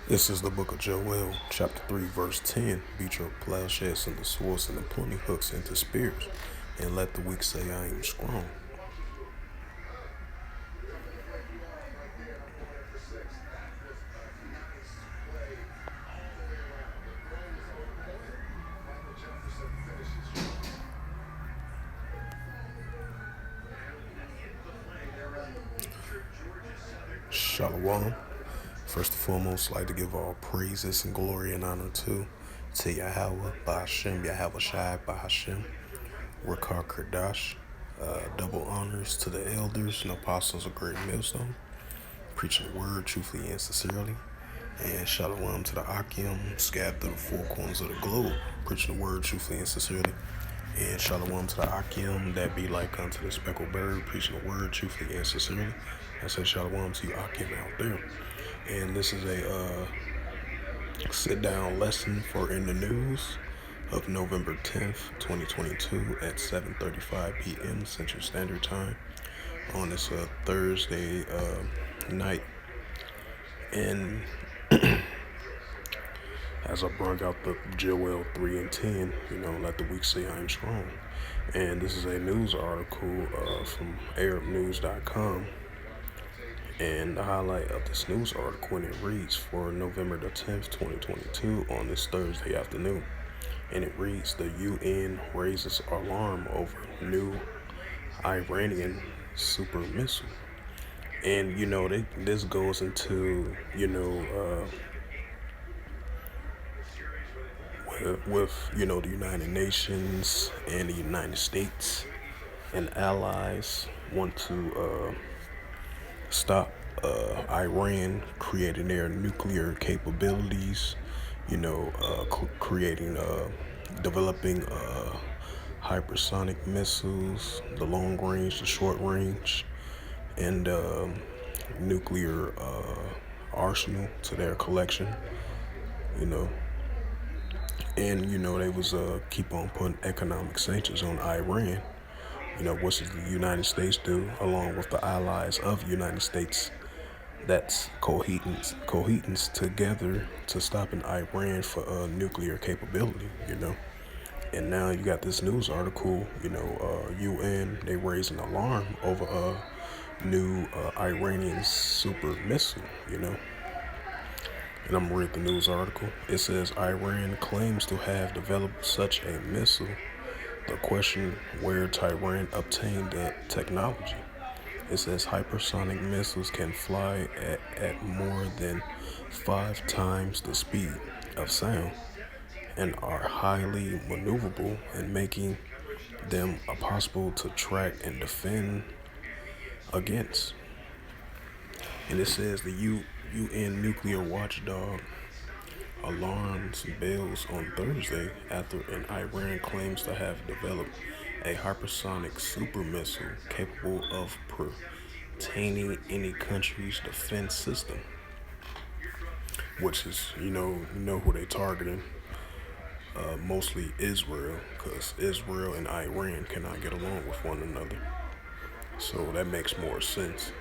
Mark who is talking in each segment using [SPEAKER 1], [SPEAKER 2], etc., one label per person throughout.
[SPEAKER 1] This is the book of Joel, chapter 3, verse 10. Beat your plowshares into swords and the pruning hooks into spears, and let the weak say, I am strong. Shalom. First and foremost, I'd like to give all praises and glory and honor to Yahweh, Bahashem, Yahweh Shai, Bahashem, Rakar Kardash. Double honors to the elders and apostles of Great Millstone, preaching the word truthfully and sincerely. And shalom to the Akim, scattered through the four corners of the globe, preaching the word truthfully and sincerely. And shalom to the Akim that be like unto the speckled bird, preaching the word truthfully and sincerely. I say shalom to you Akim out there. And this is a sit-down lesson for In the News of November 10th, 2022 at 7:35 p.m. Central Standard Time on this Thursday night. And as I brought out the Joel 3 and 10, let the weak say I am strong. And this is a news article from ArabNews.com. And the highlight of this news article, and it reads for November the 10th, 2022 on this Thursday afternoon. And it reads, the UN raises alarm over new Iranian super missile. And, this goes into, with the United Nations and the United States and allies want to stop Iran creating their nuclear capabilities, developing hypersonic missiles, the long range, the short range, and nuclear arsenal to their collection, And, they was keep on putting economic sanctions on Iran. What does the United States do along with the allies of the United States? That's cohedence together to stopping Iran for nuclear capability, And now you got this news article, UN, they raised an alarm over a new Iranian super missile, And I'm going to read the news article. It says Iran claims to have developed such a missile. The question, where Tehran obtained the technology. It says hypersonic missiles can fly at more than 5 times the speed of sound and are highly maneuverable and making them possible to track and defend against. And it says the UN nuclear watchdog alarms bells on Thursday after an Iran claims to have developed a hypersonic super missile capable of pertaining any country's defense system, which is, who they targeting, mostly Israel, because Israel and Iran cannot get along with one another. So that makes more sense.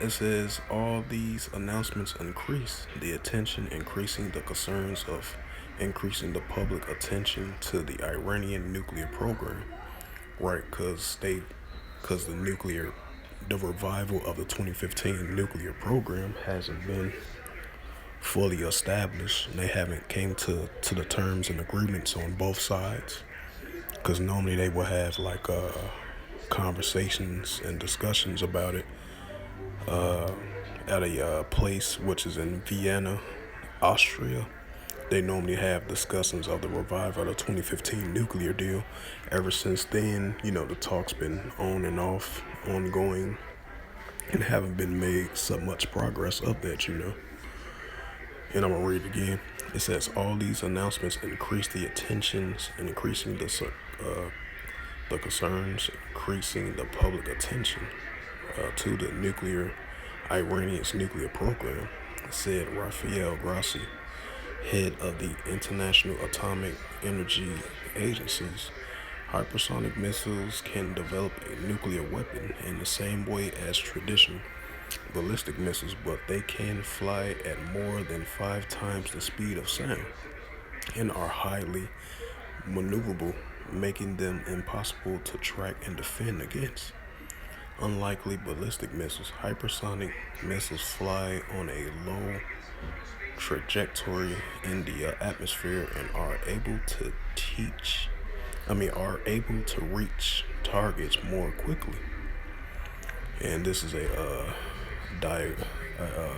[SPEAKER 1] It says all these announcements increase the attention, increasing the concerns of increasing the public attention to the Iranian nuclear program, right? Because the revival of the 2015 nuclear program hasn't been fully established. They haven't came to the terms and agreements on both sides, because normally they will have like conversations and discussions about it at a place which is in Vienna, Austria. They normally have discussions of the revival of the 2015 nuclear deal. Ever since then, the talk's been on and off, ongoing, and haven't been made so much progress of that, And I'm going to read it again. It says, all these announcements increase the attentions and increasing the concerns, increasing the public attention to the Iranian's nuclear program, said Rafael Grossi, head of the International Atomic Energy Agency's. Hypersonic missiles can develop a nuclear weapon in the same way as traditional ballistic missiles, but they can fly at more than 5 times the speed of sound and are highly maneuverable, making them impossible to track and defend against. Unlikely ballistic missiles, hypersonic missiles fly on a low trajectory in the atmosphere and are able to reach targets more quickly. And this is di- uh, uh,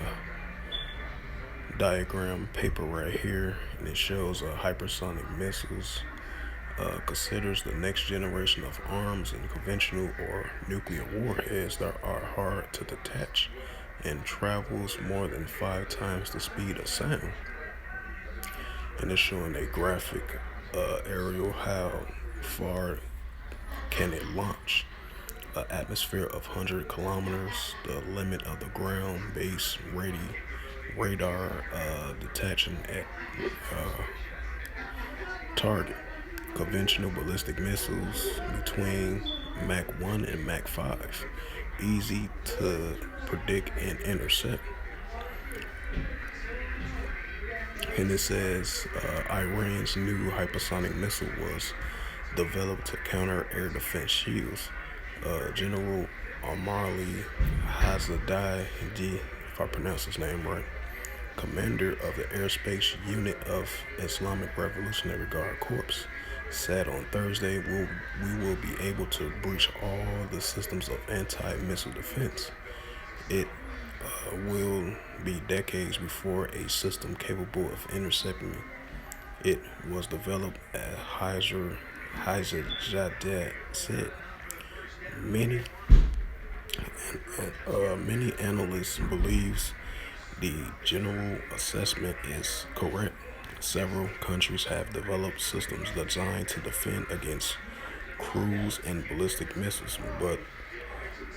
[SPEAKER 1] diagram paper right here, and it shows hypersonic missiles. Considers the next generation of arms and conventional or nuclear warheads that are hard to detach and travels more than 5 times the speed of sound. And it's showing a graphic aerial how far can it launch. An atmosphere of 100 kilometers, the limit of the ground base radar detaching at target. Conventional ballistic missiles between Mach 1 and Mach 5. Easy to predict and intercept. And it says Iran's new hypersonic missile was developed to counter air defense shields. General Amarli Hazadai, if I pronounce his name right, commander of the Airspace Unit of Islamic Revolutionary Guard Corps, said on Thursday we will be able to breach all the systems of anti-missile defense. It will be decades before a system capable of intercepting it was developed, as Hajizadeh said. Many many analysts believes the general assessment is correct. Several countries have developed systems designed to defend against cruise and ballistic missiles, but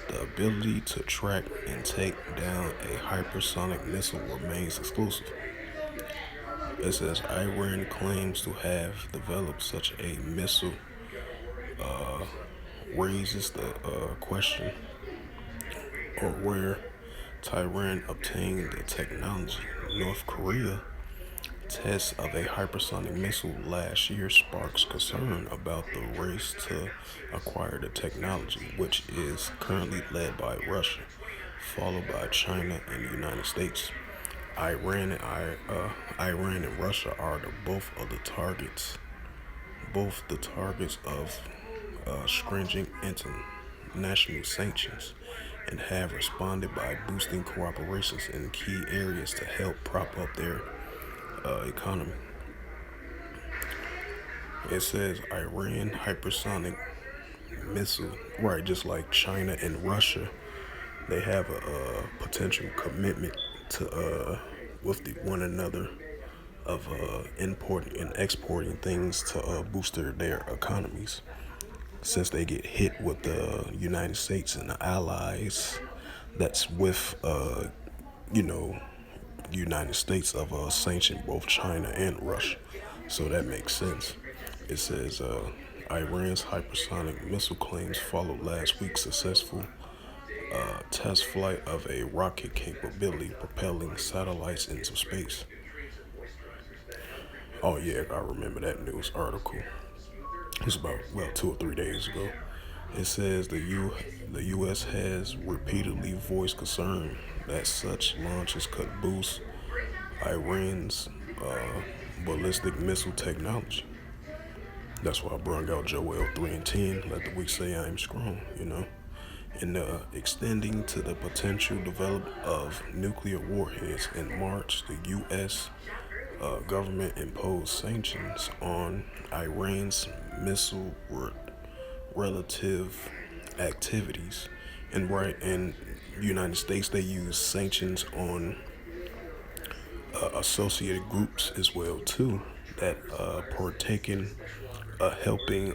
[SPEAKER 1] the ability to track and take down a hypersonic missile remains exclusive. It says Iran claims to have developed such a missile, raises the question or where Tehran obtained the technology. North Korea tests of a hypersonic missile last year sparks concern about the race to acquire the technology, which is currently led by Russia, followed by China and the United States. Iran and Russia are both the targets of stringent international sanctions, and have responded by boosting cooperations in key areas to help prop up their economy. It says Iran hypersonic missile, right? Just like China and Russia, they have a potential commitment to with one another of importing and exporting things to boost their economies. Since they get hit with the United States and the allies that's with, you know, United States of sanctioned both China and Russia. So that makes sense. It says Iran's hypersonic missile claims followed last week's successful test flight of a rocket capability propelling satellites into space. Oh yeah, I remember that news article. It was about 2 or 3 days ago. It says the U.S. has repeatedly voiced concern that such launches could boost Iran's ballistic missile technology. That's why I brought out Joel 3 and 10. Let the weak say I am strong. And extending to the potential development of nuclear warheads. In March, the U.S. Government imposed sanctions on Iran's missile relative activities. And right in the United States, they use sanctions on associated groups as well too that partake in helping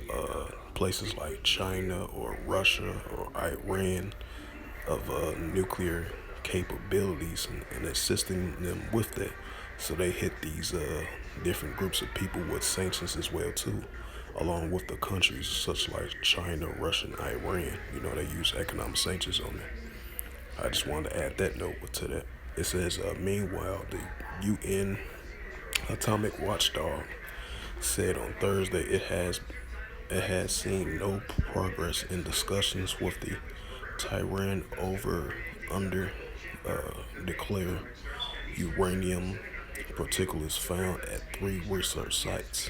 [SPEAKER 1] places like China or Russia or Iran of nuclear capabilities and assisting them with that. So they hit these different groups of people with sanctions as well too, along with the countries such like China, Russia, and Iran. They use economic sanctions on them. I just wanted to add that note to that. It says, meanwhile, the UN Atomic Watchdog said on Thursday it has seen no progress in discussions with the Tehran over under declare uranium particulates found at three research sites.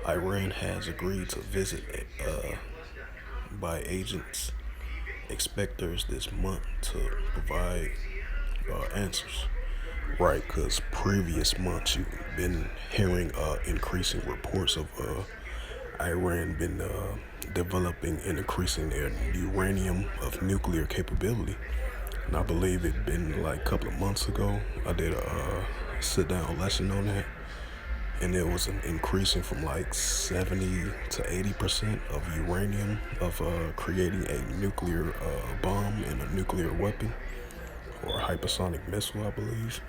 [SPEAKER 1] Iran has agreed to visit by agents expectors this month to provide answers. Right, because previous months you've been hearing increasing reports of Iran been developing and increasing their uranium of nuclear capability. And I believe it been like a couple of months ago. I did a sit down lesson on that, and it was an increasing from like 70 to 80% of uranium of creating a nuclear bomb and a nuclear weapon or a hypersonic missile, I believe.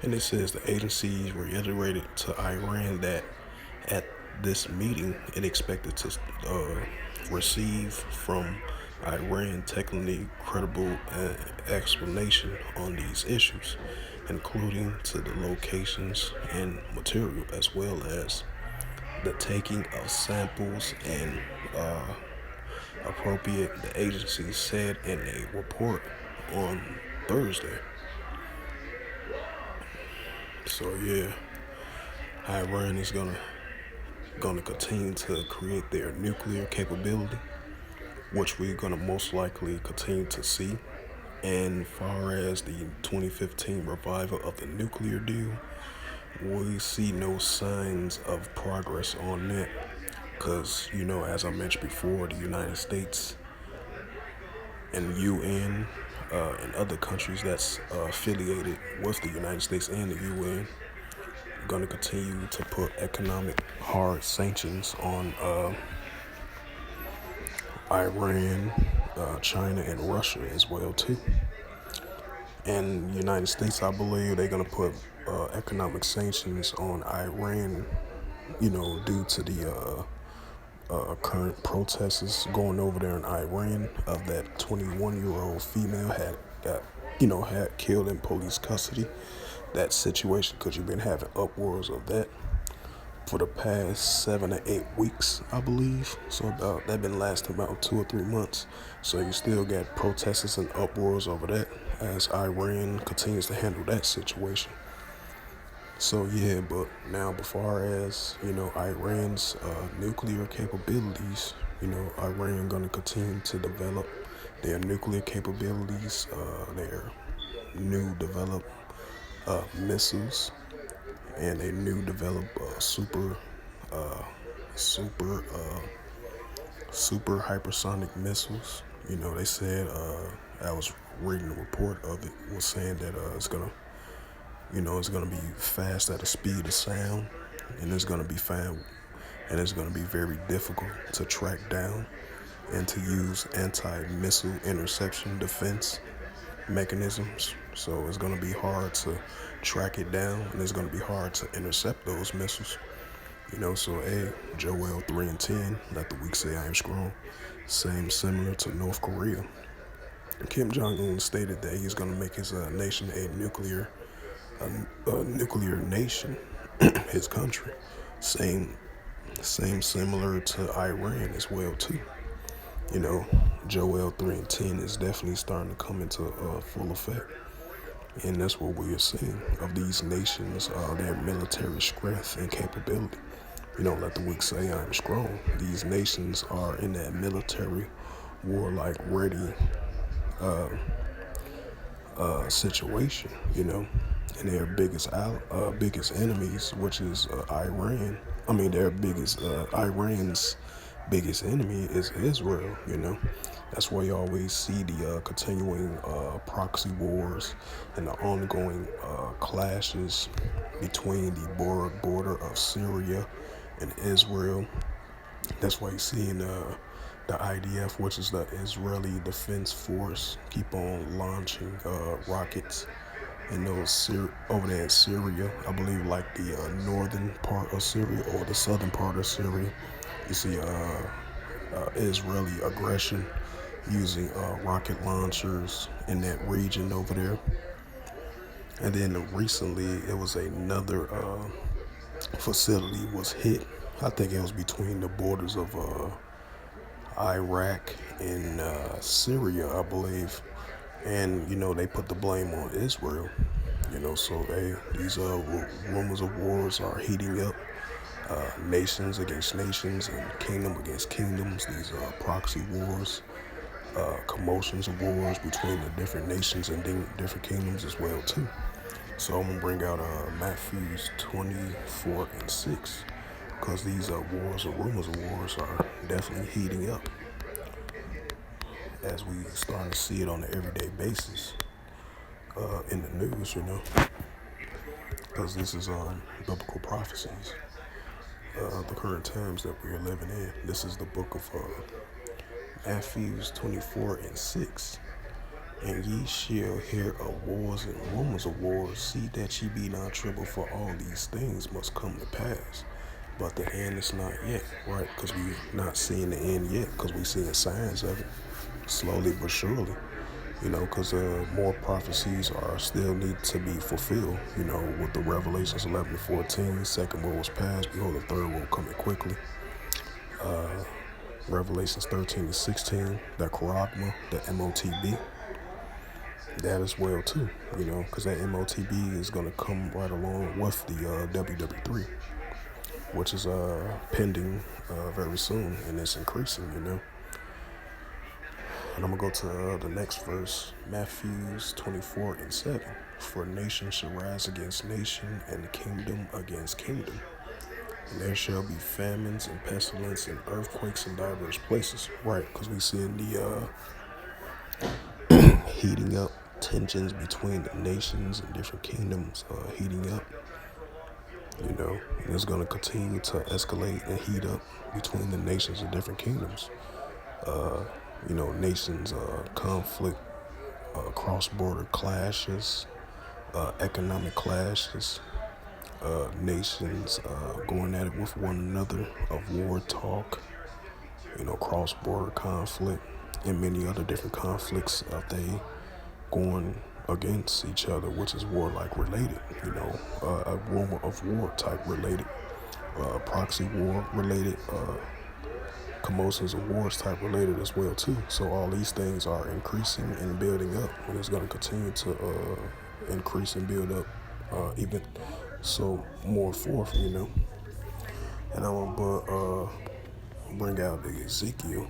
[SPEAKER 1] And it says the agency reiterated to Iran that at this meeting it expected to receive from Iran technically credible explanation on these issues, including to the locations and material, as well as the taking of samples and appropriate, the agency said in a report on Thursday. So yeah, Iran is gonna continue to create their nuclear capability, which we're gonna most likely continue to see. And far as the 2015 revival of the nuclear deal, we see no signs of progress on that. Because, as I mentioned before, the United States and UN and other countries that's affiliated with the United States and the UN going to continue to put economic hard sanctions on Iran, China, and Russia as well too. And the United States, I believe, they're going to put economic sanctions on Iran, due to the current protests going over there in Iran of that 21-year-old female had killed in police custody. That situation, because you've been having upwards of that for the past 7 to 8 weeks, I believe. So about that been lasting about 2 or 3 months. So you still got protests and uproars over that as Iran continues to handle that situation. So yeah, but now, as far as Iran's nuclear capabilities, Iran gonna continue to develop their nuclear capabilities, their new developed missiles, and a new developed super super hypersonic missiles. They said I was reading a report of it was saying that it's gonna be fast at the speed of sound, and it's gonna be found, and it's gonna be very difficult to track down and to use anti-missile interception defense mechanisms. So it's gonna be hard to track it down, and it's gonna be hard to intercept those missiles. So Joel 3 and 10, let the weak say I am strong. Same similar to North Korea. Kim Jong-un stated that he's gonna make his nation a nuclear nation, his country. Same similar to Iran as well too. Joel 3 and 10 is definitely starting to come into full effect. And that's what we are seeing of these nations, their military strength and capability. Let the weak say I'm strong. These nations are in that military warlike ready situation, and their biggest enemies, which is Iran. I mean, Iran's biggest enemy is Israel. That's why you always see the continuing proxy wars and the ongoing clashes between the border of Syria and Israel. That's why you see in the IDF, which is the Israeli Defense Force, keep on launching rockets in those over there in Syria. I believe like the northern part of Syria or the southern part of Syria. You see Israeli aggression using rocket launchers in that region over there. And then recently, it was another facility was hit. I think it was between the borders of Iraq and Syria, I believe. And they put the blame on Israel. So these rumors of wars are heating up. Nations against nations and kingdom against kingdoms. These proxy wars, commotions of wars between the different nations and different kingdoms as well too. So I'm gonna bring out Matthews 24:6, because these wars or rumors of wars are definitely heating up as we starting to see it on an everyday basis in the news, because this is biblical prophecies, the current times that we are living in. This is the book of Matthews 24:6. And ye shall hear of wars and rumors of wars. See that ye be not troubled, for all these things must come to pass. But the end is not yet, right? Because we're not seeing the end yet, because we're seeing signs of it, slowly but surely. Because more prophecies are still need to be fulfilled. With the Revelations 11:14, second woe was past, behold, the third woe coming quickly. Revelations 13:16, the charagma, the MOTB. That as well too, because that MOTB is going to come right along with the WW3, which is pending very soon, and it's increasing, And I'm going to go to the next verse, Matthews 24:7. For nation shall rise against nation, and kingdom against kingdom. And there shall be famines and pestilence and earthquakes in diverse places. Right, because we seeing the heating up, tensions between the nations and different kingdoms heating up, and it's going to continue to escalate and heat up between the nations and different kingdoms. Nations conflict, cross-border clashes, economic clashes, nations going at it with one another, of war talk, cross-border conflict, and many other different conflicts they going against each other, which is warlike related, a rumor of war type related, proxy war related, commotions of wars type related as well too. So all these things are increasing and building up, and it's going to continue to increase and build up even so more forth, And I'm going to bring out the Ezekiel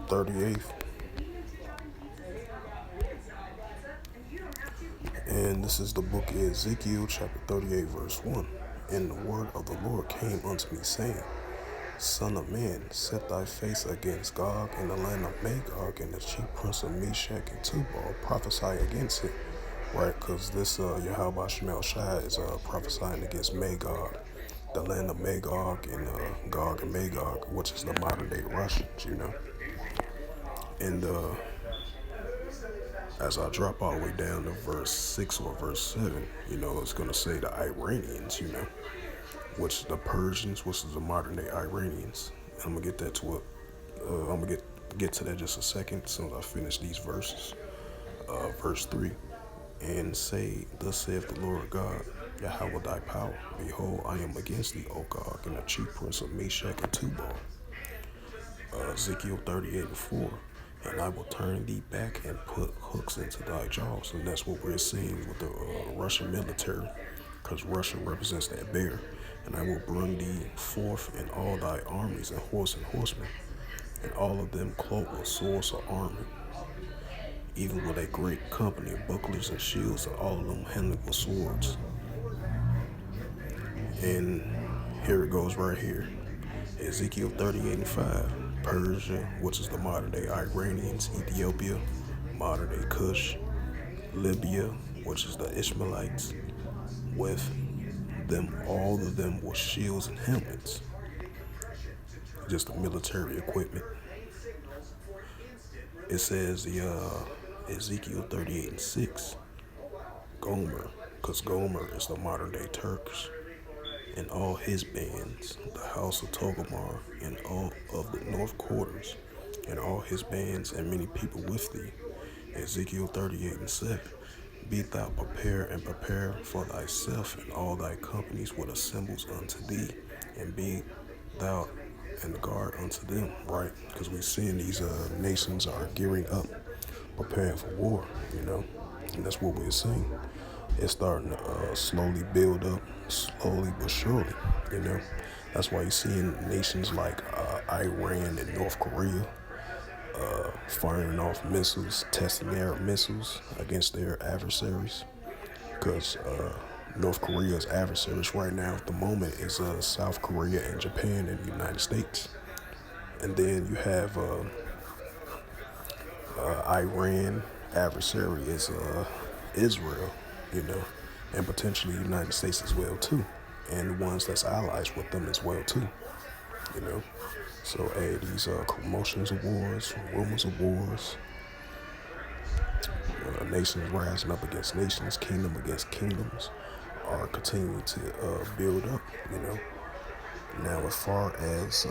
[SPEAKER 1] 38th. And this is the book of Ezekiel, chapter 38, verse 1. And the word of the Lord came unto me, saying, Son of man, set thy face against Gog in the land of Magog, and the chief prince of Meshach and Tubal, prophesy against it. Right, because this Yahweh Shemel Shai is prophesying against Magog, the land of Magog and Gog and Magog, which is the modern day Russians, And as I drop all the way down to verse 6 or verse 7, it's going to say the Iranians, which the Persians, which is the modern day Iranians. I'm going to get that to it. I'm going to get to that just a second as soon as I finish these verses. Verse 3, and say, thus saith the Lord God, Yahweh thy power. Behold, I am against thee, O Gog, and the chief prince of Meshach and Tubal. Ezekiel 38:4. And I will turn thee back and put hooks into thy jaws. And that's what we're seeing with the Russian military, because Russia represents that bear. And I will bring thee forth in all thy armies and horsemen, and all of them clothed with swords or armor, even with a great company of bucklers and shields, and all of them handled with swords. And here it goes right here. Ezekiel 38:5. Persia, which is the modern day Iranians, Ethiopia, modern day Kush, Libya, which is the Ishmaelites, with them, all of them with shields and helmets, just the military equipment. It says Ezekiel 38:6, Gomer, because Gomer is the modern day Turks, and all his bands, the house of Togomar, and all of the north quarters, and all his bands and many people with thee. Ezekiel 38:7. Be thou prepared and prepare for thyself, and all thy companies with assembles unto thee, and be thou and guard unto them, right? Because we're seeing these nations are gearing up, preparing for war, and that's what we're seeing. It's starting to slowly build up, slowly but surely, you know. That's why you're seeing nations like Iran and North Korea firing off missiles, testing their missiles against their adversaries. Because North Korea's adversaries right now at the moment is South Korea and Japan and the United States. And then you have Iran adversary is Israel, and potentially the United States as well too, and the ones that's allies with them as well too, you know. So hey, these commotions of wars, rumors of wars, nations rising up against nations, kingdom against kingdoms, are continuing to build up, Now, as far as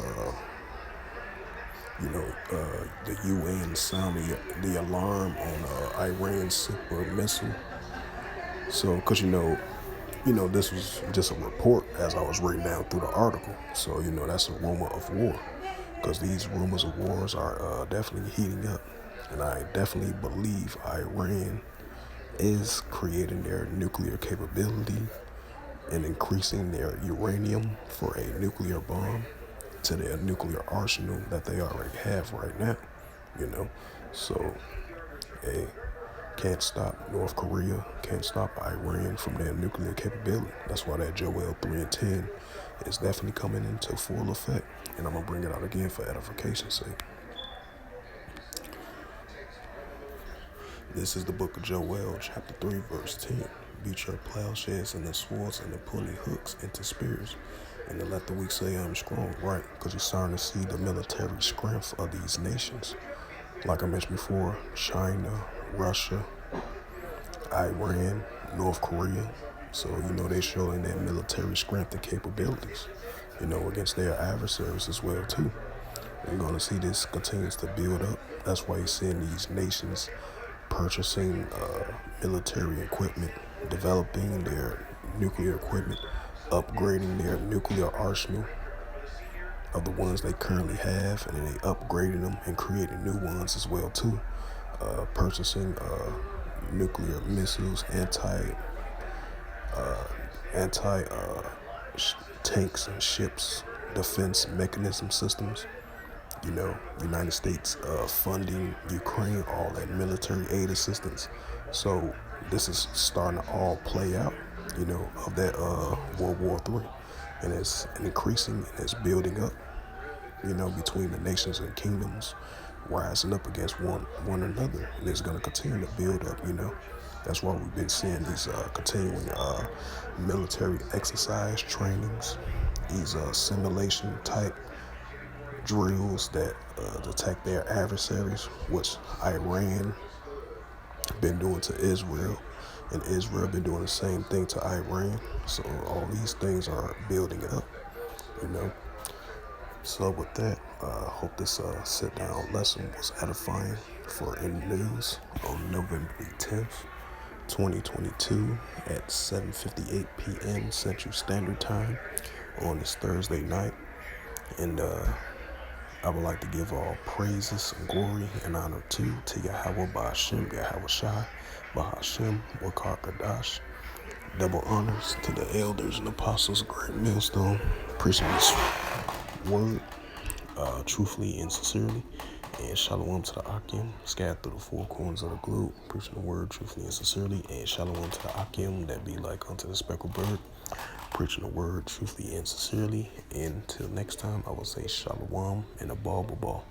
[SPEAKER 1] the UN sounding the alarm on Iran's super missile. So, because this was just a report as I was reading down through the article. So, that's a rumor of war, because these rumors of wars are definitely heating up, and I definitely believe Iran is creating their nuclear capability and increasing their uranium for a nuclear bomb to their nuclear arsenal that they already have right now, So, hey, can't stop North Korea, can't stop Iran from their nuclear capability. That's why that Joel 3:10 is definitely coming into full effect. And I'm going to bring it out again for edification's sake. This is the book of Joel, chapter 3, verse 10. Beat your plowshares and the swords and the pulling hooks into spears, and to let the weak say I'm strong, right? Because you're starting to see the military strength of these nations. Like I mentioned before, China, Russia, Iran, North Korea. So, they're showing their military strength and capabilities, against their adversaries as well, too. You're going to see this continues to build up. That's why you're seeing these nations purchasing military equipment, developing their nuclear equipment, upgrading their nuclear arsenal of the ones they currently have, and then they upgrading them and creating new ones as well too. Purchasing nuclear missiles, anti tanks and ships, defense mechanism systems. United States funding Ukraine, all that military aid assistance. So this is starting to all play out, of that World War III. And it's increasing and it's building up, between the nations and kingdoms rising up against one another. And it's going to continue to build up, That's why we've been seeing these continuing military exercise trainings, these simulation type drills that attack their adversaries, which Iran been doing to Israel, and Israel been doing the same thing to Iran. So all these things are building up, So with that, I hope this sit-down lesson was edifying for In the News on November the 10th, 2022 at 7:58 p.m. Central Standard Time on this Thursday night. And I would like to give all praises and glory and honor to Yahweh Ba'ashem, Yahweh Shai, Ba'ashem, Wakar Kadash. Double honors to the elders and apostles of Great Millstone, preaching this word truthfully and sincerely. And shalom to the Akim, scattered through the four corners of the globe, preaching the word truthfully and sincerely. And shalom to the Akim that be like unto the speckled bird, preaching the word truthfully and sincerely. And until next time, I will say shalom and a ball.